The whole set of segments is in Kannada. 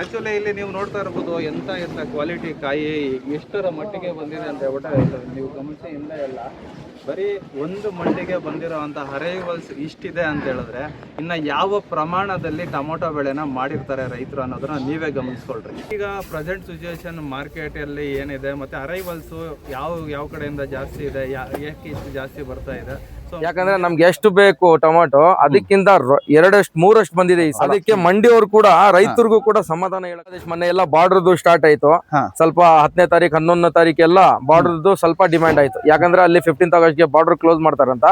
ಆಕ್ಚುಲಿ ಇಲ್ಲಿ ನೀವು ನೋಡ್ತಾ ಇರ್ಬೋದು ಎಂತ ಕ್ವಾಲಿಟಿ ಕಾಯಿ ಎಷ್ಟರ ಮಟ್ಟಿಗೆ ಬಂದಿದೆ ಅಂತ ಹೇಳ್ಬಿಟ್ಟು ನೀವು ಗಮನಿಸಿ ಇಂದ ಎಲ್ಲ ಬರೀ ಒಂದು ಮಂಡಿಗೆ ಬಂದಿರೋವಂಥ ಅರೈವಲ್ಸ್ ಇಷ್ಟಿದೆ ಅಂತ ಹೇಳಿದ್ರೆ ಇನ್ನು ಯಾವ ಪ್ರಮಾಣದಲ್ಲಿ ಟೊಮೊಟೊ ಬೆಳೆನ ಮಾಡಿರ್ತಾರೆ ರೈತರು ಅನ್ನೋದನ್ನ ನೀವೇ ಗಮನಿಸ್ಕೊಳ್ರಿ. ಈಗ ಪ್ರೆಸೆಂಟ್ ಸಿಚುವೇಶನ್ ಮಾರ್ಕೆಟಲ್ಲಿ ಏನಿದೆ ಮತ್ತು ಅರೈವಲ್ಸು ಯಾವ ಕಡೆಯಿಂದ ಜಾಸ್ತಿ ಇದೆ, ಏಕೆ ಇಷ್ಟು ಜಾಸ್ತಿ ಬರ್ತಾ ಇದೆ? ಯಾಕಂದ್ರೆ ನಮ್ಗೆ ಎಷ್ಟು ಬೇಕು ಟೊಮಾಟೊ ಅದಕ್ಕಿಂತ ಎರಡಷ್ಟು ಮೂರಷ್ಟು ಬಂದಿದೆ. ಅದಕ್ಕೆ ಮಂಡಿಯವರು ಕೂಡ ರೈತರಿಗೂ ಕೂಡ ಸಮಾಧಾನ ಹೇಳೋದು. ಮೊನ್ನೆ ಎಲ್ಲ ಬಾರ್ಡರ್ದು ಸ್ಟಾರ್ಟ್ ಆಯ್ತು. ಸ್ವಲ್ಪ 10ನೇ ತಾರೀಕು 11ನೇ ತಾರೀಕು ಎಲ್ಲ ಬಾರ್ಡರ್ದು ಸ್ವಲ್ಪ ಡಿಮ್ಯಾಂಡ್ ಆಯ್ತು. ಯಾಕಂದ್ರೆ ಅಲ್ಲಿ 15th ಆಗಸ್ಟ್ಗೆ ಬಾರ್ಡರ್ ಕ್ಲೋಸ್ ಮಾಡ್ತಾರಂತ.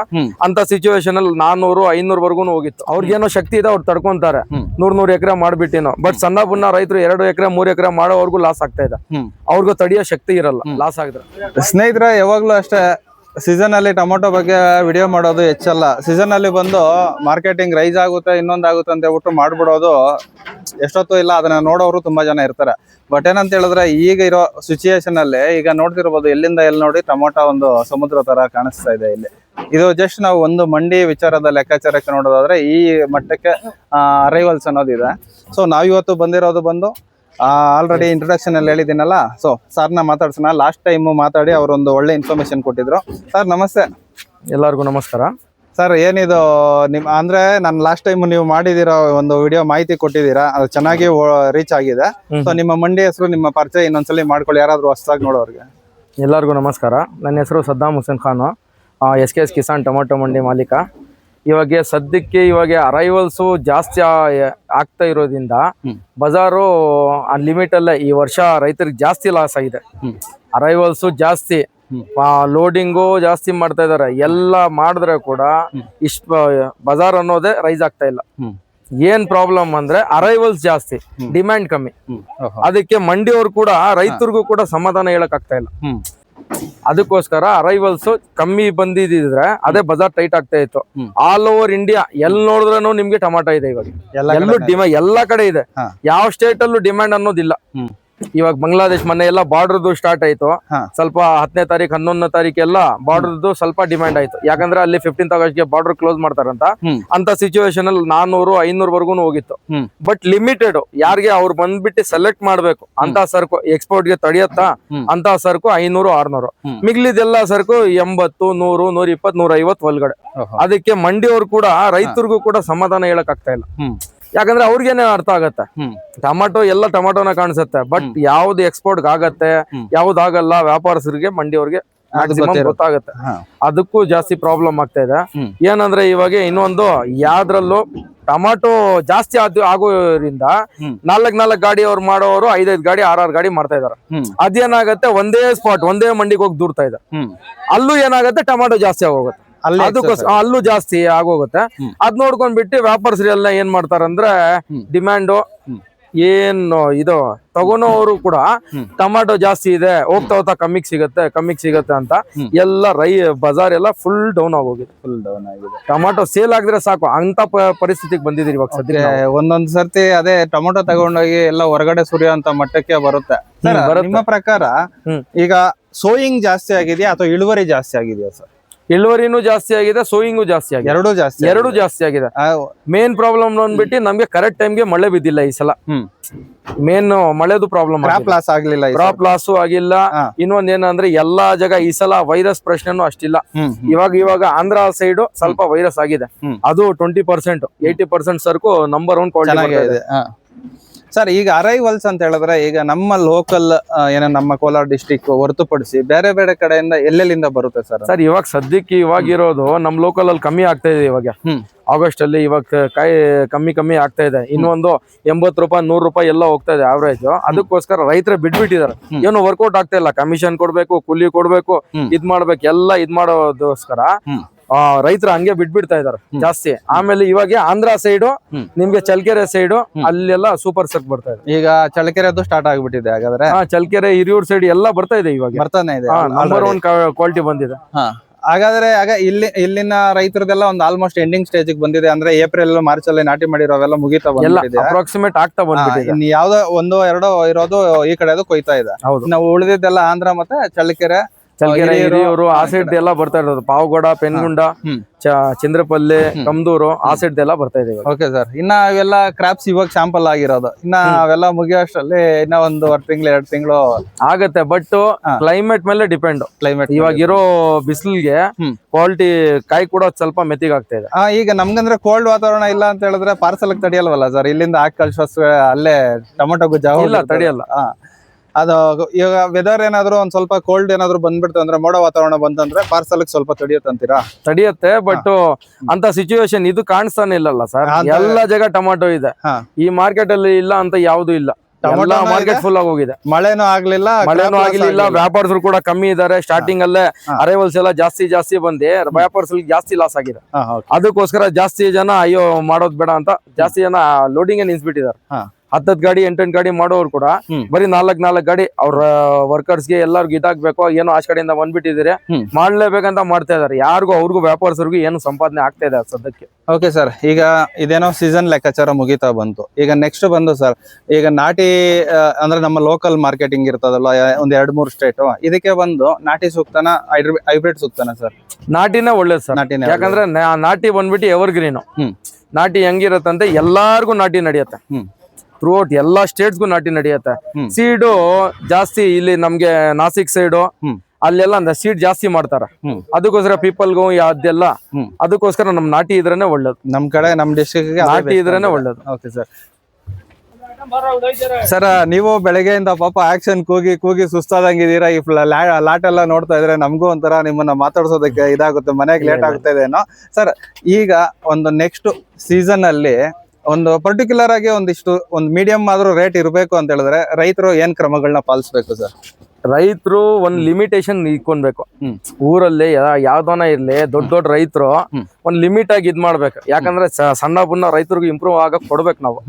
ಅಂತ ಸಿಚುವೇಶನ್ ಅಲ್ಲಿ 400-500 ವರ್ಗು ಹೋಗಿತ್ತು. ಅವ್ರಿಗೇನೋ ಶಕ್ತಿ ಇದೆ, ಅವ್ರು ತಡ್ಕೊಂತಾರೆ. 100 ಎಕರೆ ಮಾಡ್ಬಿಟ್ಟಿನೋ. ಬಟ್ ಸಣ್ಣ ಪುಣ್ಣ ರೈತರು 2 ಎಕರೆ 3 ಎಕರೆ ಮಾಡೋವರೆಗೂ ಲಾಸ್ ಆಗ್ತಾ ಇದೆ. ಅವ್ರಿಗೂ ತಡಿಯೋ ಶಕ್ತಿ ಇರಲ್ಲ, ಲಾಸ್ ಆಗಿದ್ರೆ. ಸ್ನೇಹಿತರೆ, ಯಾವಾಗ್ಲೂ ಅಷ್ಟೇ ಸೀಸನ್ ಅಲ್ಲಿ ಟೊಮೊಟೊ ಬಗ್ಗೆ ವಿಡಿಯೋ ಮಾಡೋದು ಹೆಚ್ಚಲ್ಲ. ಸೀಸನ್ ಅಲ್ಲಿ ಬಂದು ಮಾರ್ಕೆಟಿಂಗ್ ರೈಸ್ ಆಗುತ್ತೆ, ಇನ್ನೊಂದಾಗುತ್ತೆ ಅಂತ ಹೇಳ್ಬಿಟ್ಟು ಮಾಡ್ಬಿಡೋದು ಎಷ್ಟೊತ್ತು ಇಲ್ಲ. ಅದನ್ನ ನೋಡೋರು ತುಂಬಾ ಜನ ಇರ್ತಾರೆ. ಬಟ್ ಏನಂತ ಹೇಳಿದ್ರೆ ಈಗ ಇರೋ ಸಿಚುಯೇಷನ್ ಅಲ್ಲಿ ಈಗ ನೋಡ್ತಿರ್ಬೋದು, ಎಲ್ಲಿಂದ ಎಲ್ಲಿ ನೋಡಿ ಟೊಮೊಟೊ ಒಂದು ಸಮುದ್ರ ತರ ಕಾಣಿಸ್ತಾ ಇದೆ. ಇಲ್ಲಿ ಇದು ಜಸ್ಟ್ ನಾವು ಒಂದು ಮಂಡಿ ವಿಚಾರದ ಲೆಕ್ಕಾಚಾರಕ್ಕೆ ನೋಡೋದಾದ್ರೆ ಈ ಮಟ್ಟಕ್ಕೆ ಅರೈವಲ್ಸ್ ಅನ್ನೋದಿದೆ. ಸೊ ನಾವಿವತ್ತು ಬಂದಿರೋದು ಬಂದು ಆಲ್ರೆಡಿ ಇಂಟ್ರೊಡಕ್ಷನ್ ಅಲ್ಲಿ ಹೇಳಿದ್ದೀನಲ್ಲ. ಸೊ ಸರ್ನ ಮಾತಾಡ್ಸೋಣ. ಲಾಸ್ಟ್ ಟೈಮ್ ಮಾತಾಡಿ ಅವರೊಂದು ಒಳ್ಳೆ ಇನ್ಫಾರ್ಮೇಶನ್ ಕೊಟ್ಟಿದ್ರು. ಸರ್ ನಮಸ್ತೆ. ಎಲ್ಲರಿಗೂ ನಮಸ್ಕಾರ. ಸರ್ ಏನಿದು ನಿಮ್ ಅಂದ್ರೆ ನಾನು ಲಾಸ್ಟ್ ಟೈಮ್ ನೀವು ಮಾಡಿದಿರೋ ಒಂದು ವಿಡಿಯೋ ಮಾಹಿತಿ ಕೊಟ್ಟಿದ್ದೀರಾ, ಅದು ಚೆನ್ನಾಗಿ ರೀಚ್ ಆಗಿದೆ. ಸೊ ನಿಮ್ಮ ಮಂಡಿ ಹೆಸರು, ನಿಮ್ಮ ಪರಿಚಯ ಇನ್ನೊಂದ್ಸಲಿ ಮಾಡ್ಕೊಳ್ಳಿ ಯಾರಾದ್ರೂ ಹೊಸದಾಗಿ ನೋಡೋರಿಗೆ. ಎಲ್ಲರಿಗೂ ನಮಸ್ಕಾರ. ನನ್ನ ಹೆಸರು ಸದ್ದಾಮ್ ಹುಸೇನ್ ಖಾನು, SKS ಕಿಸಾನ್ ಟೊಮೊಟೊ ಮಂಡಿ ಮಾಲೀಕ. ಇವಾಗ ಸದ್ಯಕ್ಕೆ ಅರೈವಲ್ಸು ಜಾಸ್ತಿ ಆಗ್ತಾ ಇರೋದ್ರಿಂದ ಬಜಾರು ಲಿಮಿಟ್ ಅಲ್ಲೇ ಈ ವರ್ಷ ರೈತರಿಗೆ ಜಾಸ್ತಿ ಲಾಸ್ ಆಗಿದೆ. ಅರೈವಲ್ಸು ಜಾಸ್ತಿ, ಲೋಡಿಂಗು ಜಾಸ್ತಿ ಮಾಡ್ತಾ ಇದಾರೆ. ಎಲ್ಲ ಮಾಡಿದ್ರೆ ಕೂಡ ಇಷ್ಟು ಬಜಾರ್ ಅನ್ನೋದೇ ರೈಸ್ ಆಗ್ತಾ ಇಲ್ಲ. ಏನ್ ಪ್ರಾಬ್ಲಮ್ ಅಂದ್ರೆ ಅರೈವಲ್ಸ್ ಜಾಸ್ತಿ, ಡಿಮ್ಯಾಂಡ್ ಕಮ್ಮಿ. ಅದಕ್ಕೆ ಮಂಡಿಯವರು ಕೂಡ ರೈತರಿಗೂ ಕೂಡ ಸಮಾಧಾನ ಹೇಳಕ್ ಆಗ್ತಾ ಇಲ್ಲ. ಅದಕ್ಕೋಸ್ಕರ ಅರೈವಲ್ಸ್ ಕಮ್ಮಿ ಬಂದಿದ್ರೆ ಅದೇ ಬಜಾರ್ ಟೈಟ್ ಆಗ್ತಾ ಇತ್ತು. ಆಲ್ ಓವರ್ ಇಂಡಿಯಾ ಎಲ್ಲಿ ನೋಡಿದ್ರೂ ನಿಮ್ಗೆ ಟೊಮಾಟೊ ಇದೆ. ಇವಾಗ ಎಲ್ಲೂ ಡಿಮ್ಯಾಂಡ್ ಎಲ್ಲಾ ಕಡೆ ಇದೆ. ಯಾವ ಸ್ಟೇಟ್ ಅಲ್ಲೂ ಡಿಮ್ಯಾಂಡ್ ಅನ್ನೋದಿಲ್ಲ. ಇವಾಗ ಬಾಂಗ್ಲಾದೇಶ್ ಮೊನ್ನೆ ಎಲ್ಲ ಬಾರ್ಡರ್ದು ಸ್ಟಾರ್ಟ್ ಆಯ್ತು. ಸ್ವಲ್ಪ 10ನೇ ತಾರೀಕು 11ನೇ ತಾರೀಕು ಎಲ್ಲ ಬಾರ್ಡರ್ದು ಸ್ವಲ್ಪ ಡಿಮ್ಯಾಂಡ್ ಆಯ್ತು. ಯಾಕಂದ್ರೆ ಅಲ್ಲಿ 15th ಆಗಸ್ಟ್ಗೆ ಬಾರ್ಡರ್ ಕ್ಲೋಸ್ ಮಾಡ್ತಾರಂತ. ಅಂತ ಸಿಚುವೇಶನ್ ಅಲ್ಲಿ 400-500 ವರ್ಗು ಹೋಗಿತ್ತು. ಬಟ್ ಲಿಮಿಟೆಡ್, ಯಾರಿಗೆ ಅವ್ರು ಬಂದ್ಬಿಟ್ಟು ಸೆಲೆಕ್ಟ್ ಮಾಡ್ಬೇಕು ಅಂತ ಸರಕು ಎಕ್ಸ್ಪೋರ್ಟ್ ಗೆ ತಡಿಯತ್ತಾ ಅಂತ ಸರಕು 500-600. ಮಿಗ್ಲಿದೆಲ್ಲ ಸರಕು 80, 100, 120, 150 ಒಳಗಡೆ. ಅದಕ್ಕೆ ಮಂಡಿಯವರು ಕೂಡ ರೈತರಿಗೂ ಕೂಡ ಸಮಾಧಾನ ಹೇಳಕ್ ಆಗ್ತಾ ಇಲ್ಲ. ಯಾಕಂದ್ರೆ ಅವ್ರಿಗೇನೆ ಅರ್ಥ ಆಗತ್ತೆ, ಟೊಮಾಟೊ ಎಲ್ಲ ಟೊಮಾಟೋನ ಕಾಣಿಸುತ್ತೆ. ಬಟ್ ಯಾವ್ದು ಎಕ್ಸ್ಪೋರ್ಟ್ ಆಗತ್ತೆ ಯಾವ್ದು ಆಗಲ್ಲ ವ್ಯಾಪಾರಸ್ಥರಿಗೆ ಮಂಡಿಯವ್ರಿಗೆ ಗೊತ್ತಾಗತ್ತೆ. ಅದಕ್ಕೂ ಜಾಸ್ತಿ ಪ್ರಾಬ್ಲಮ್ ಆಗ್ತಾ ಇದೆ. ಏನಂದ್ರೆ ಇವಾಗ ಇನ್ನೊಂದು ಯಾವ್ದ್ರಲ್ಲೂ ಟೊಮಾಟೊ ಜಾಸ್ತಿ ಆಗೋದ್ರಿಂದ 4 ಗಾಡಿ ಅವ್ರು ಮಾಡೋರು 5 ಗಾಡಿ 6 ಗಾಡಿ ಮಾಡ್ತಾ ಇದಾರೆ. ಅದೇನಾಗತ್ತೆ, ಒಂದೇ ಸ್ಪಾಟ್ ಒಂದೇ ಮಂಡಿಗೆ ಹೋಗಿ ದೂರ್ತಾ ಇದೆ. ಅಲ್ಲೂ ಏನಾಗತ್ತೆ, ಟೊಮಾಟೊ ಜಾಸ್ತಿ ಆಗೋಗುತ್ತೆ. ಅದಕ್ಕೋಸ್ಕರ ಅಲ್ಲೂ ಜಾಸ್ತಿ ಆಗೋಗುತ್ತೆ. ಅದ್ ನೋಡ್ಕೊಂಡ್ಬಿಟ್ಟು ವ್ಯಾಪಾರಸ್ಥರು ಎಲ್ಲ ಏನ್ ಮಾಡ್ತಾರಂದ್ರೆ ಡಿಮ್ಯಾಂಡು ಏನು ಇದು ತಗೊಳೋರು ಕೂಡ ಟೊಮಾಟೊ ಜಾಸ್ತಿ ಇದೆ, ಹೋಗ್ತಾ ಕಮ್ಮಿಗೆ ಸಿಗತ್ತೆ ಅಂತ ಎಲ್ಲ ಬಜಾರ್ ಎಲ್ಲ ಫುಲ್ ಡೌನ್ ಆಗೋಗಿದೆ. ಟೊಮಾಟೊ ಸೇಲ್ ಆಗಿದ್ರೆ ಸಾಕು ಅಂತ ಪರಿಸ್ಥಿತಿಗೆ ಬಂದಿದ್ದೀರಿ ಇವಾಗ ಸದ್ಯ. ಒಂದೊಂದ್ ಸರ್ತಿ ಅದೇ ಟೊಮೊಟೊ ತಗೊಂಡೋಗಿ ಎಲ್ಲ ಹೊರಗಡೆ ಸುರಿಯೋ ಅಂತ ಮಟ್ಟಕ್ಕೆ ಬರುತ್ತೆ. ನಿಮ್ಮ ಪ್ರಕಾರ ಈಗ ಸೋಯಿಂಗ್ ಜಾಸ್ತಿ ಆಗಿದೆಯಾ ಅಥವಾ ಇಳುವರಿ ಜಾಸ್ತಿ ಆಗಿದೆಯಾ ಸರ್? ಇಳುವರಿನೂ ಜಾಸ್ತಿ ಆಗಿದೆ, ಸೋಯಿಂಗು ಜಾಸ್ತಿ ಆಗಿದೆ. ಎರಡು ಜಾಸ್ತಿ ಆಗಿದೆ. ಮೇನ್ ಪ್ರಾಬ್ಲಮ್ ಅಂದ್ಬಿಟ್ಟು ನಮ್ಗೆ ಕರೆಕ್ಟ್ ಟೈಮ್ಗೆ ಮಳೆ ಬಿದ್ದಿಲ್ಲ ಈ ಸಲ. ಮೇನ್ ಮಳೆದು ಪ್ರಾಬ್ಲಮ್, ಕ್ರಾಪ್ ಲಾಸ್ ಆಗಿಲ್ಲ. ಇನ್ನೊಂದ್ ಏನಂದ್ರೆ ಎಲ್ಲಾ ಜಾಗ ಈ ಸಲ ವೈರಸ್ ಪ್ರಶ್ನೆನೂ ಅಷ್ಟಿಲ್ಲ. ಇವಾಗ ಆಂಧ್ರ ಸೈಡ್ ಸ್ವಲ್ಪ ವೈರಸ್ ಆಗಿದೆ. ಅದು 20%, 80% ಸರಕು ನಂಬರ್ 1 ಕ್ವಾಲಿಟಿ ಇದೆ. ಸರ್ ಈಗ ಅರೈವಲ್ಸ್ ಅಂತ ಹೇಳಿದ್ರೆ ಈಗ ನಮ್ಮ ಲೋಕಲ್ ಏನೋ ನಮ್ಮ ಕೋಲಾರ ಡಿಸ್ಟಿಕ್ ಹೊರತುಪಡಿಸಿ ಬೇರೆ ಬೇರೆ ಕಡೆಯಿಂದ ಎಲ್ಲೆಲ್ಲಿಂದ ಬರುತ್ತೆ ಸರ್? ಸರ್ ಇವಾಗ ಸದ್ಯಕ್ಕೆ ಇರೋದು ನಮ್ ಲೋಕಲ್ ಅಲ್ಲಿ ಕಮ್ಮಿ ಆಗ್ತಾ ಇದೆ. ಇವಾಗ ಆಗಸ್ಟ್ ಅಲ್ಲಿ ಇವಾಗ ಕಾಯಿ ಕಮ್ಮಿ ಆಗ್ತಾ ಇದೆ. ಇನ್ನೊಂದು 80 ರೂಪಾಯಿ 100 ರೂಪಾಯಿ ಎಲ್ಲ ಹೋಗ್ತಾ ಇದೆ ಆವರೇಜ್. ಅದಕ್ಕೋಸ್ಕರ ರೈತರು ಬಿಟ್ಬಿಟ್ಟಿದ್ದಾರೆ. ಏನು ವರ್ಕೌಟ್ ಆಗ್ತಾ ಇಲ್ಲ. ಕಮಿಷನ್ ಕೊಡ್ಬೇಕು, ಕೂಲಿ ಕೊಡ್ಬೇಕು, ಇದ್ ಮಾಡ್ಬೇಕು, ಎಲ್ಲ ಇದ್ ಮಾಡೋದಕ್ಕೋಸ್ಕರ ರೈತರು ಹಂಗೆ ಬಿಟ್ಬಿಡ್ತಾ ಇದಾರೆ ಜಾಸ್ತಿ. ಆಮೇಲೆ ಇವಾಗ ಆಂಧ್ರ ಸೈಡು, ನಿಮ್ಗೆ ಚಳ್ಳಕೆರೆ ಸೈಡು ಅಲ್ಲೆಲ್ಲ ಸೂಪರ್ ಸರ್ಕ್ ಬರ್ತಾ ಇದೆ. ಈಗ ಚಳ್ಳಕೆರೆದು ಸ್ಟಾರ್ಟ್ ಆಗ್ಬಿಟ್ಟಿದೆ. ಹಾಗಾದ್ರೆ ಚಳ್ಳಕೆರೆ ಹಿರಿಯೂರ್ ಸೈಡ್ ಎಲ್ಲ ಬರ್ತಾ ಇದೆ. ಇವಾಗ ಬರ್ತಾನೆ ಇದೆ. ನಂಬರ್ 1 ಕ್ವಾಲಿಟಿ ಬಂದಿದೆ. ಹಾಗಾದ್ರೆ ಇಲ್ಲಿನ ರೈತರದೆಲ್ಲ ಒಂದು ಆಲ್ಮೋಸ್ಟ್ ಎಂಡಿಂಗ್ ಸ್ಟೇಜ್ ಬಂದಿದೆ. ಅಂದ್ರೆ ಏಪ್ರಿಲ್ ಮಾರ್ಚ್ ಅಲ್ಲಿ ನಾಟಿ ಮಾಡಿರೋವೆಲ್ಲ ಮುಗಿತಾ ಬಂದಿದೆ, ಅಪ್ರಾಕ್ಸಿಮೇಟ್ ಆಗ್ತಾ ಬಂದಿದೆ. ಇನ್ನು ಯಾವ್ದೋ 1-2 ಇರೋದು ಈ ಕಡೆ ಕೊಯ್ತಾ ಇದೆ. ನಾವು ಉಳಿದಿದ್ದೆಲ್ಲ ಆಂಧ್ರ ಮತ್ತೆ ಚಳ್ಳಕೆರೆ ಚಳ್ಳಕೆರೆ ಹಿರಿಯೂರು ಆ ಸೈಡ್ ಎಲ್ಲ ಬರ್ತಾ ಇರೋದು, ಪಾವಗಡ, ಪೆನ್ಗುಂಡ, ಹ್ಮ್. ಚಂದ್ರಪಲ್ಲಿ, ಕಮ್ದೂರು ಆ ಸೈಡ್ ಎಲ್ಲ ಬರ್ತಾ ಇದೆ ಇವಾಗ. ಓಕೆ ಸರ್, ಇನ್ನ ಅವೆಲ್ಲ ಕ್ರಾಪ್ಸ್ ಇವಾಗ ಶಾಂಪಲ್ ಆಗಿರೋದು, ಇನ್ನ ಅವೆಲ್ಲ ಮುಗಿಯೋಷ್ಟರಲ್ಲಿ ಇನ್ನ 1.5 ತಿಂಗಳು 2 ತಿಂಗಳು ಆಗತ್ತೆ. ಬಟ್ ಕ್ಲೈಮೇಟ್ ಮೇಲೆ ಡಿಪೆಂಡ್. ಕ್ಲೈಮೇಟ್ ಇವಾಗ ಇರೋ ಬಿಸಿಲಿಗೆ ಕ್ವಾಲಿಟಿ ಕಾಯಿ ಕೂಡ ಸ್ವಲ್ಪ ಮೆತ್ತಿಗಾಗ್ತಾ ಇದೆ. ಈಗ ನಮ್ಗಂದ್ರೆ ಕೋಲ್ಡ್ ವಾತಾವರಣ ಇಲ್ಲ ಅಂತ ಹೇಳಿದ್ರೆ ಪಾರ್ಸಲ್ ತಡಿಯಲ್ವಲ್ಲ ಸರ್, ಇಲ್ಲಿಂದ ಹಾಕಿ ಕಳ್ಸೋ ಅಲ್ಲೇ ಟೊಮೊಟೊ ಗುಜ್ಜ ಇಲ್ಲ, ತಡಿಯಲ್ಲ. ಅದು ಇವಾಗ ವೆದರ್ ಏನಾದ್ರು ಒಂದ್ ಸ್ವಲ್ಪ ಕೋಲ್ಡ್ ಏನಾದ್ರು ಬಂದ್ಬಿಡ್ತು ಅಂದ್ರೆ, ಮೋಡ ವಾತಾವರಣ ಬಂತಂದ್ರೆ ಪಾರ್ಸಲ್ ಸ್ವಲ್ಪ ತಡಿಯುತ್ತಂತೀರಾ? ತಡಿಯತ್ತೆ, ಬಟ್ ಅಂತ ಸಿಚುವೇಶನ್ ಇದು ಕಾಣಿಸ್ತಾನೆ ಇಲ್ಲಲ್ಲ ಸರ್. ಎಲ್ಲ ಜಾಗ ಟೊಮಾಟೊ ಇದೆ, ಈ ಮಾರ್ಕೆಟ್ ಅಲ್ಲಿ ಇಲ್ಲ ಅಂತ ಯಾವ್ದು ಇಲ್ಲ. ಮಾರ್ಕೆಟ್ ಫುಲ್ ಆಗಿ ಹೋಗಿದೆ. ಮಳೆನೂ ಆಗ್ಲಿಲ್ಲ, ವ್ಯಾಪಾರಸ್ಥರು ಕೂಡ ಕಮ್ಮಿ ಇದಾರೆ. ಸ್ಟಾರ್ಟಿಂಗ್ ಅಲ್ಲೇ ಅರೈವಲ್ಸ್ ಎಲ್ಲ ಜಾಸ್ತಿ ಬಂದು ವ್ಯಾಪಾರಸ್ಥರಿಗೆ ಜಾಸ್ತಿ ಲಾಸ್ ಆಗಿದೆ. ಅದಕ್ಕೋಸ್ಕರ ಜಾಸ್ತಿ ಜನ ಅಯ್ಯೋ ಮಾಡೋದ್ ಬೇಡ ಅಂತ ಜಾಸ್ತಿ ಜನ ಲೋಡಿಂಗ್ ನಿಲ್ಸ್ಬಿಟ್ಟಿದ್ದಾರೆ. 10 ಗಾಡಿ 8 ಗಾಡಿ ಮಾಡೋರು ಕೂಡ ಬರೀ 4 ಗಾಡಿ ಅವ್ರ ವರ್ಕರ್ಸ್ಗೆ ಎಲ್ಲರಿಗೂ ಇದಾಗ್ಬೇಕು, ಏನೋ ಆಚ ಕಡೆಯಿಂದ ಬಂದ್ಬಿಟ್ಟಿದ್ರೆ ಮಾಡ್ಲೇಬೇಕಂತ ಮಾಡ್ತಾ ಇದಾರೆ. ಯಾರಿಗೂ ಅವ್ರಿಗೂ ವ್ಯಾಪಾರಸ್ಥರಿಗೂ ಏನು ಸಂಪಾದನೆ ಆಗ್ತಾ ಇದೆ ಸದ್ಯಕ್ಕೆ. ಓಕೆ ಸರ್, ಈಗ ಇದೇನೋ ಸೀಸನ್ ಲೆಕ್ಕಾಚಾರ ಮುಗಿತಾ ಬಂತು. ಈಗ ನೆಕ್ಸ್ಟ್ ಬಂದು ಸರ್, ಈಗ ನಾಟಿ ಅಂದ್ರೆ ನಮ್ಮ ಲೋಕಲ್ ಮಾರ್ಕೆಟಿಂಗ್ ಇರ್ತದಲ್ಲ, ಒಂದ್ 2-3 ಸ್ಟೇಟ್, ಇದಕ್ಕೆ ಬಂದು ನಾಟಿ ಸೂಕ್ತನ ಹೈಬ್ರಿಡ್ ಸೂಕ್ತನ ಸರ್? ನಾಟಿನೇ ಒಳ್ಳೇದು ಸರ್. ನಾಟಿನೇ, ಯಾಕಂದ್ರೆ ನಾಟಿ ಬಂದ್ಬಿಟ್ಟು ಎವರ್ ಗ್ರೀನು. ನಾಟಿ ಹೆಂಗಿರತ್ತಂತೆ ಎಲ್ಲಾರ್ಗು ನಾಟಿ ನಡೆಯುತ್ತೆ, ಥ್ರೂಔಟ್ ಎಲ್ಲಾ ಸ್ಟೇಟ್ಸ್ಗೂ ನಾಟಿ ನಡೆಯುತ್ತೆ. ಸೀಡು ಜಾಸ್ತಿ ಇಲ್ಲಿ ನಮ್ಗೆ ನಾಸಿಕ್ ಸೈಡು ಅಲ್ಲೆಲ್ಲ ಸೀಡ್ ಜಾಸ್ತಿ ಮಾಡ್ತಾರ. ಅದಕ್ಕೋಸ್ಕರ ಪೀಪಲ್ಗೂ ಅದೆಲ್ಲ ಅದಕ್ಕೋಸ್ಕರ ನಮ್ ನಾಟಿ ಇದ್ರೇನೆ ಒಳ್ಳೇದು. ನಮ್ ಕಡೆ ನಮ್ ಡಿಸ್ಟ್ರಿಕ್ಟ್ ನಾಟಿ ಇದ್ರೇನೆ ಒಳ್ಳೇದು. Okay sir. ಸರ್, ನೀವು ಬೆಳಗ್ಗೆಯಿಂದ ಪಾಪ ಆಕ್ಷನ್ ಕೂಗಿ ಸುಸ್ತಾದಂಗಿದ್ದೀರಾ. ಈ ಲಾಟ್ ಎಲ್ಲ ನೋಡ್ತಾ ಇದ್ರೆ ನಮಗೂ ಒಂಥರ ನಿಮ್ಮನ್ನ ಮಾತಾಡ್ಸೋದಕ್ಕೆ ಇದಾಗುತ್ತೆ, ಮನೆಗೆ ಲೇಟ್ ಆಗ್ತಾ ಇದೇನೋ ಸರ್. ಈಗ ಒಂದು ನೆಕ್ಸ್ಟ್ ಸೀಸನ್ ಅಲ್ಲಿ ಒಂದು ಪರ್ಟಿಕ್ಯುಲರ್ ಆಗಿ ಒಂದು ಮೀಡಿಯಂ ಆದ್ರೂ ರೇಟ್ ಇರಬೇಕು ಅಂತ ಹೇಳಿದ್ರೆ ರೈತರು ಏನ್ ಕ್ರಮಗಳನ್ನ ಪಾಲಿಸ್ಬೇಕು ಸರ್? ರೈತರು ಒಂದ್ ಲಿಮಿಟೇಷನ್ ಇಟ್ಕೊಳ್ಬೇಕು. ಊರಲ್ಲಿ ಯಾವ್ದನ ಇರ್ಲಿ, ದೊಡ್ಡ ರೈತರು ಒಂದ್ ಲಿಮಿಟ್ ಆಗಿ ಇದ್ ಮಾಡ್ಬೇಕು. ಯಾಕಂದ್ರೆ ಸಣ್ಣ ಪುಣ್ಣ ರೈತರಿಗೂ ಇಂಪ್ರೂವ್ ಆಗಕ್ ಕೊಡ್ಬೇಕು ನಾವು.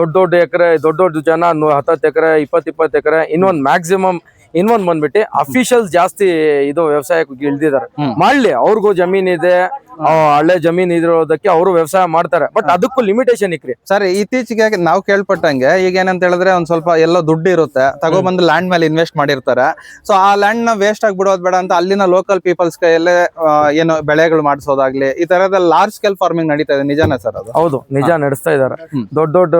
ದೊಡ್ಡ ಎಕರೆ ದೊಡ್ಡ ಜನ 10 ಎಕರೆ 20 ಎಕರೆ ಇನ್ನೊಂದ್ ಮ್ಯಾಕ್ಸಿಮಮ್ ಇನ್ನೊಂದ್ ಬಂದ್ಬಿಟ್ಟು ಅಫಿಷಿಯಲ್ಸ್ ಜಾಸ್ತಿ ಇದು ವ್ಯವಸಾಯಕ್ಕೆ ಇಳ್ದಿದ್ದಾರೆ. ಮಾಡ್ಲಿ, ಅವ್ರಿಗೂ ಜಮೀನ್ ಇದೆ, ಹಳೆ ಜಮೀನ್ ಇರೋದಕ್ಕೆ ಅವರು ವ್ಯವಸಾಯ ಮಾಡ್ತಾರೆ. ಬಟ್ ಅದಕ್ಕೂ ಲಿಮಿಟೇಷನ್ ಇಕ್ರಿ ಸರ್. ಇತ್ತೀಚೆಗೆ ನಾವು ಕೇಳ್ಪಟ್ಟಂಗೆ ಈಗ ಏನಂತ ಹೇಳಿದ್ರೆ ಒಂದ್ ಸ್ವಲ್ಪ ಎಲ್ಲೋ ದುಡ್ಡು ಇರುತ್ತೆ, ತಗೊಬಂದು ಲ್ಯಾಂಡ್ ಮೇಲೆ ಇನ್ವೆಸ್ಟ್ ಮಾಡಿರ್ತಾರೆ. ಸೊ ಆ ಲ್ಯಾಂಡ್ ನ ವೇಸ್ಟ್ ಆಗ್ಬಿಡೋದ್ ಬೇಡ ಅಂತ ಅಲ್ಲಿನ ಲೋಕಲ್ ಪೀಪಲ್ಸ್ ಕೈಯಲ್ಲೇ ಏನು ಬೆಳೆಗಳು ಮಾಡಿಸೋದಾಗ್ಲಿ, ಈ ತರದ ಲಾರ್ಜ್ ಸ್ಕೇಲ್ ಫಾರ್ಮಿಂಗ್ ನಡೀತಾ ಇದೆ. ನಿಜಾನೇ ಸರ್ ಅದು? ಹೌದು, ನಿಜ ನಡೆಸ್ತಾ ಇದಾರೆ. ದೊಡ್ಡ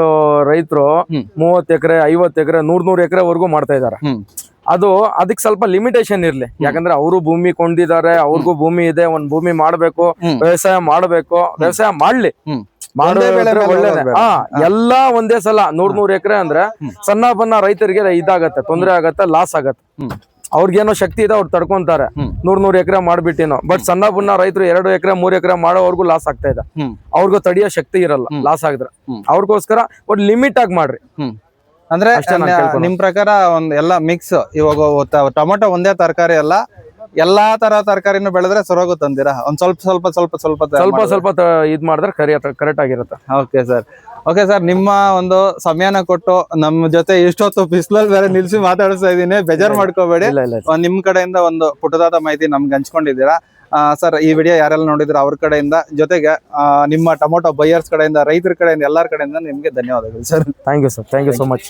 ರೈತರು 30 ಎಕರೆ 50 ಎಕರೆ 100 ಎಕರೆ ವರ್ಗೂ ಮಾಡ್ತಾ ಇದಾರೆ. ಅದಕ್ಕೆ ಸ್ವಲ್ಪ ಲಿಮಿಟೇಷನ್ ಇರ್ಲಿ. ಯಾಕಂದ್ರೆ ಅವರು ಭೂಮಿ ಕೊಂಡಿದ್ದಾರೆ, ಅವ್ರಿಗೂ ಭೂಮಿ ಇದೆ, ಒಂದ್ ಭೂಮಿ ಮಾಡ್ಬೇಕು, ವ್ಯವಸಾಯ ಮಾಡ್ಬೇಕು, ವ್ಯವಸಾಯ ಮಾಡ್ಲಿ, ಒಳ್ಳೇದೇ. ಎಲ್ಲಾ ಒಂದೇ ಸಲ 100 ಎಕರೆ ಅಂದ್ರೆ ಸಣ್ಣ ಬಣ್ಣ ರೈತರಿಗೆ ಇದಾಗತ್ತೆ, ತೊಂದರೆ ಆಗತ್ತೆ, ಲಾಸ್ ಆಗತ್ತೆ. ಅವ್ರಿಗೇನೋ ಶಕ್ತಿ ಇದೆ, ಅವ್ರು ತಡ್ಕೊಂತಾರೆ 100 ಎಕರೆ ಮಾಡ್ಬಿಟ್ಟಿನೋ. ಬಟ್ ಸಣ್ಣ ಪುಣ್ಣ ರೈತರು 2 ಎಕರೆ 3 ಎಕರೆ ಮಾಡೋವರ್ಗು ಲಾಸ್ ಆಗ್ತಾ ಇದೆ. ಅವ್ರಿಗೂ ತಡಿಯೋ ಶಕ್ತಿ ಇರಲ್ಲ ಲಾಸ್ ಆಗಿದ್ರೆ. ಅವ್ರಿಗೋಸ್ಕರ ಒಂದು ಲಿಮಿಟ್ ಆಗಿ ಮಾಡ್ರಿ. ಅಂದ್ರೆ ನಿಮ್ ಪ್ರಕಾರ ಒಂದ್ ಎಲ್ಲಾ ಮಿಕ್ಸ್, ಇವಾಗ ಟೊಮೊಟೊ ಒಂದೇ ತರಕಾರಿ ಅಲ್ಲ, ಎಲ್ಲಾ ತರ ತರಕಾರಿನೂ ಬೆಳೆದ್ರೆ ಸರೋಗುತ್ತಂತೀರಾ? ಒಂದ್ ಸ್ವಲ್ಪ ಇದ್ ಮಾಡಿದ್ರೆ ಕರೆಕ್ಟ್ ಆಗಿರುತ್ತೆ. Okay sir. ಓಕೆ ಸರ್, ನಿಮ್ಮ ಒಂದು ಸಮಯನ ಕೊಟ್ಟು ನಮ್ಮ ಜೊತೆ ಇಷ್ಟೊತ್ತು ಬಿಸಿಲಲ್ಲಿ ಬೇರೆ ನಿಲ್ಸಿ ಮಾತಾಡಿಸ್ತಾ ಇದೀನಿ, ಬೇಜಾರ್ ಮಾಡ್ಕೋಬೇಡಿ. ನಿಮ್ ಕಡೆಯಿಂದ ಒಂದು ಪುಟ್ಟದಾದ ಮಾಹಿತಿ ನಮ್ಗೆ ಹಂಚ್ಕೊಂಡಿದ್ದೀರಾ ಸರ್. ಈ ವಿಡಿಯೋ ಯಾರೆಲ್ಲ ನೋಡಿದ್ರೆ ಅವ್ರ ಕಡೆಯಿಂದ, ಜೊತೆಗೆ ನಿಮ್ಮ ಟೊಮೊಟೊ ಬೈಯರ್ಸ್ ಕಡೆಯಿಂದ, ರೈತರ ಕಡೆಯಿಂದ, ಎಲ್ಲರ ಕಡೆಯಿಂದ ನಿಮ್ಗೆ ಧನ್ಯವಾದಗಳು sir. Thank you sir, thank you so much.